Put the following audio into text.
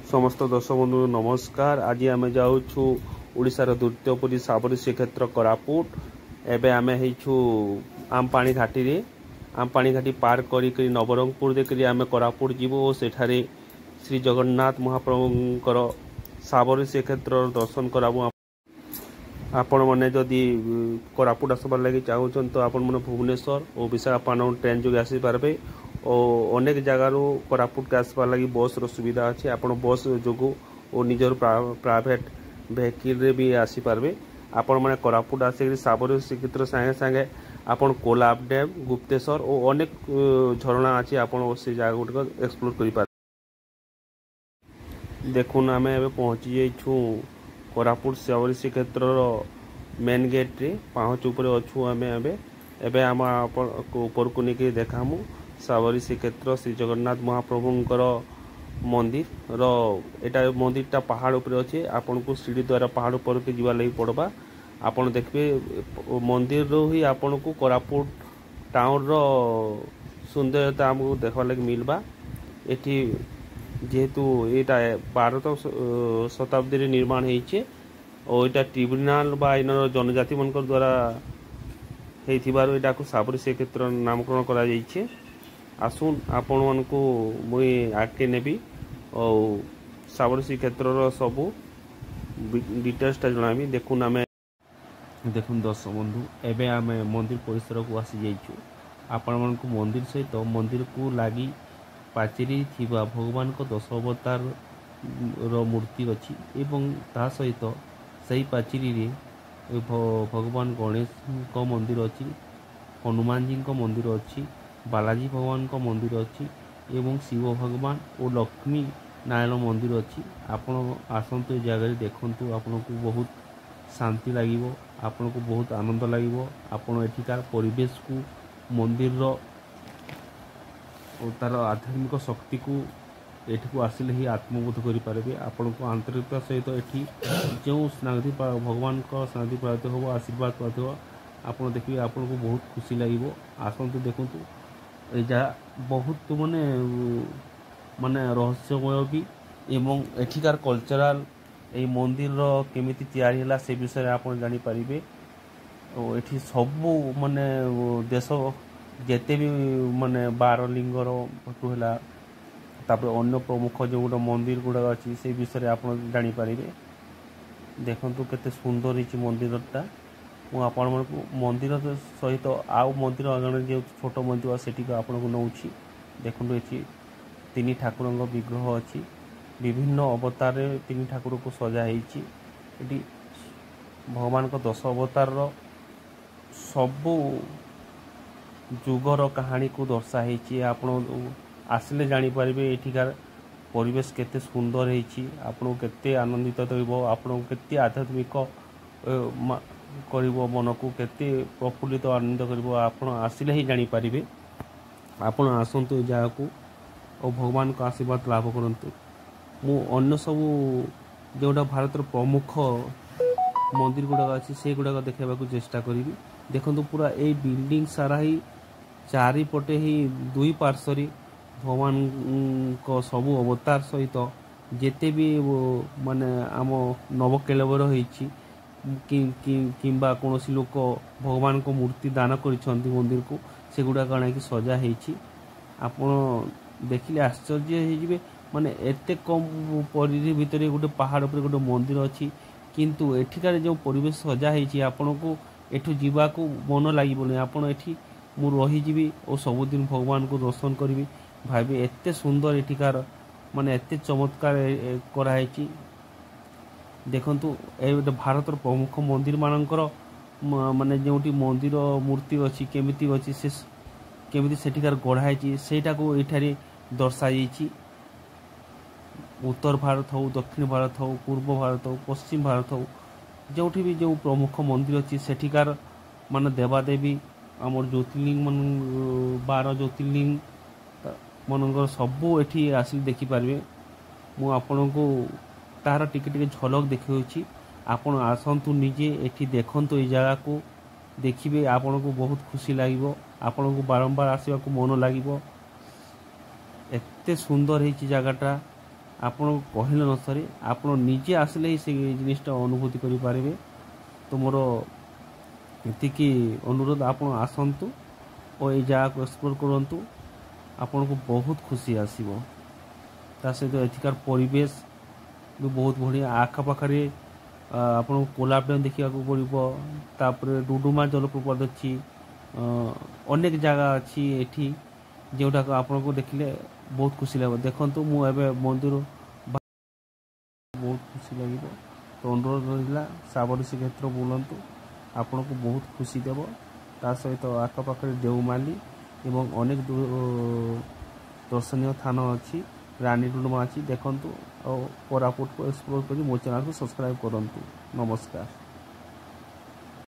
समस्त दर्शक बंधु नमस्कार। आज आम जाऊँ ओडिशार द्वितीयपुरी साबरी श्रीक्षेत्र कोरापुट। एबे आम हेचु आमपाणी घाटी रे आमपाणी घाटी पार करी नवरंगपुर देखिए आम कोरापुट जीवु और सेठारे श्री जगन्नाथ महाप्रभुंकर साबरी श्रीक्षेत्र दर्शन कराबू। आपण मैंने जदि कोरापुट आसबार लगे चाहूँ तो आपण मैंने भुवनेश्वर और विशाखापट्टनम ट्रेन जो आसी पारबे और अनेक जगार कोरापुट के आसबार लगी बस सुविधा अच्छे। आप बस जो और निजर प्राइवेट भेहिकल रे भी आसी पारबे। आपण मैंने कोरापुट आसिक साबरी श्रीक्षेत्र सांगे सांगे आपण कोलाब डैम गुप्तेश्वर और अनेक झरणा अच्छी आपण से जगह गुटिक एक्सप्लोर कर पारे। देखुन आम ए पहुँची जाइछू कोरापुट साबरी श्रीक्षेत्र मेन गेट रे पाँच ऊपर अच्छू आम एबे आम ऊपर को लेकिन देखामु साबरी श्रीक्षेत्र श्री जगन्नाथ महाप्रभुंकर मंदिर एटा मंदिरटा पहाड़ उपर अच्छे। आपन को सीढ़ी द्वारा पहाड़ ऊपर के जीवा लगी पड़वा। आपन देखबे मंदिर रो ही आपन को कोरापुट टाउन रो सुंदरता हमको देखा लगी मिलबा। एठी जेहेतु एटा 12 शताब्दी रे निर्माण होइछे और एटा ट्रिब्यूनल बा इनर जनजाति मनकर द्वारा हेथिबारो एटा को साबरी श्रीक्षेत्र नामकरण करा जाइछे। आसुन आपण मन को मुई आके नेबी और साबरी श्रीक्षेत्र सबू डिटेल्सटा जनाबी। देखुन आम देखुन दर्शक बंधु एबे आम मंदिर परिसर को आसी जाइछु। आपण मन को मंदिर सहित मंदिर को लगी पाचेरी थिबा भगवान को 10 अवतार रो मूर्ति अच्छी एवं ता सहित सही पाचेरी रे भगवान गणेश को मंदिर अच्छी, हनुमान जी को मंदिर अच्छी, बालाजी भगवान को मंदिर अच्छी एवं शिव भगवान और लक्ष्मी नारायण मंदिर अच्छी। आपण आसतु जगह देखु आपन को बहुत शांति लगे, आपन को बहुत आनंद लगे। आपन एठिकार परिवेश को मंदिर रो तार आध्यात्मिक शक्ति को एठी को आसिले ही आत्मबोध करें। आपण को आंतरिकता सहित एठी जो स्नाधि भगवान का स्नाधि प्राप्त हो आशीर्वाद प्राप्त हो आपन देखिए आपन को बहुत खुशी लगे। आसतु देखु एजा बहुत माने माने रहस्यमय भी एवं एठिकार कल्चरल ए मंदिर केमिति तैयारी होला से विषय आपन जानि परिबे। और एठी सबु माने देश जेते भी माने 12 लिंगर फोटो है तापर अन्य प्रमुख जो गोटे मंदिर गुड़ा अच्छी से विषय आप जापर। देखु केते सुंदर होती मंदिरटा। मुझे आपण मंदिर सहित आउ मंदिर आगे जो छोट मंदिर से आपन को नौ देखु ये 3 ठाकुर विग्रह अच्छी विभिन्न अवतार 3 ठाकुर को सजाई। भगवान को 10 अवतार सबू जुगर कहानी को दर्शाई। आपण आसिले जापर एठिकार परिवेश केते सुंदर होती। आपन केते आनंदित देव, आपन केते आध्यात्मिक करिवो, मन को केते प्रफुल्लित आनंद करिवो आपन आसिले ही जापर। आपन आसतु जगह को और भगवान का आशीर्वाद लाभ करंतु। मु अन्य सब जोटा भारत प्रमुख मंदिर गुड़ाक अच्छी से गुड़ाक देखा चेष्टा करी। देखो पूरा ए बिल्डिंग सारा ही चारिपटे ही 2 पार्श्व भगवान को सबू अवतार सहित जेते भी माने आम नवकेलवर होइछि किंबा कौन लोक भगवान को मूर्ति दान करिसेंती मंदिर को से गुड़ाक आनिक सजा होइछि। आपण देखिले आश्चर्य होइजिबे। माने एते कम परिधि भितर गोटे पहाड़ पर गोटे मंदिर अच्छी किंतु एठिकार जो परिवेश सजा होइछि आपण को एठू जीवा को मन लागिबोनी। आपण एठी मु रहीजिबी और सबुदिन भगवान को दर्शन करी भाई एते सुंदर एठिकार माने एते चमत्कार कराई। देखंतु ए भारत प्रमुख मंदिर मानकर माने जोटी मंदिर मूर्ति अच्छी केमिति अच्छी से केमिति सेठिकार गढ़ाई सेटा को एठारे दर्शाई। उत्तर भारत हो, दक्षिण भारत हो, पूर्व भारत हो, पश्चिम भारत हो, जोठी भी जो प्रमुख मंदिर अच्छी सेठिकार माने देवादेवी आमर ज्योतिर्लिंग मन 12 ज्योतिर्लिंग मनकर सबू एठी आसी देखिपारे। मु आपण को तार टिके झलक देखी। आपण आसतु निजे एठी देखंतु ए जगह को देखिए आपण को बहुत खुशी लगे। आपण को बारंबार आसवा को मन लगे। एते सुंदर है जगहटा ଆପଣ କହିଲେ ନ ସରେ, ଆପଣ ନିଜେ ଆସିଲେ ହିଁ ସେ ଜିନିଷଟା ଅନୁଭୂତି କରିପାରିବେ। ତ ମୋର ଏତିକି ଅନୁରୋଧ, ଆପଣ ଆସନ୍ତୁ ଓ ଏଇ ଜାଗାକୁ ଏକ୍ସପ୍ଲୋର୍ କରନ୍ତୁ, ଆପଣଙ୍କୁ ବହୁତ ଖୁସି ଆସିବ। ତା ସହିତ ଏଠିକାର ପରିବେଶ ବି ବହୁତ ବଢ଼ିଆ। ଆଖପାଖରେ ଆପଣଙ୍କୁ କୋଲାବ ଡ୍ୟାମ୍ ଦେଖିବାକୁ ପଡ଼ିବ, ତାପରେ ଡୁଡୁମା ଜଳପ୍ରପାତ ଅଛି, ଅନେକ ଜାଗା ଅଛି ଏଠି ଯେଉଁଟାକୁ ଆପଣଙ୍କୁ ଦେଖିଲେ ବହୁତ ଖୁସି ଲାଗିବ। ଦେଖନ୍ତୁ ମୁଁ ଏବେ ମନ୍ଦିର ବହୁତ ଖୁସି ଲାଗିବ। ତ ଅନୁରୋଧ ରହିଲା ସାବରୀ ଶ୍ରୀକ୍ଷେତ୍ର ବୁଲନ୍ତୁ, ଆପଣଙ୍କୁ ବହୁତ ଖୁସି ଦେବ। ତା ସହିତ ଆଖପାଖରେ ଦେଉମାଲି ଏବଂ ଅନେକ ଦର୍ଶନୀୟ ସ୍ଥାନ ଅଛି, ରାନୀ ଡୁଡୁମା ଅଛି, ଦେଖନ୍ତୁ ଆଉ କୋରାପୁଟକୁ ଏକ୍ସପ୍ଲୋର୍ କରି ମୋ ଚ୍ୟାନେଲକୁ ସବସ୍କ୍ରାଇବ୍ କରନ୍ତୁ। ନମସ୍କାର।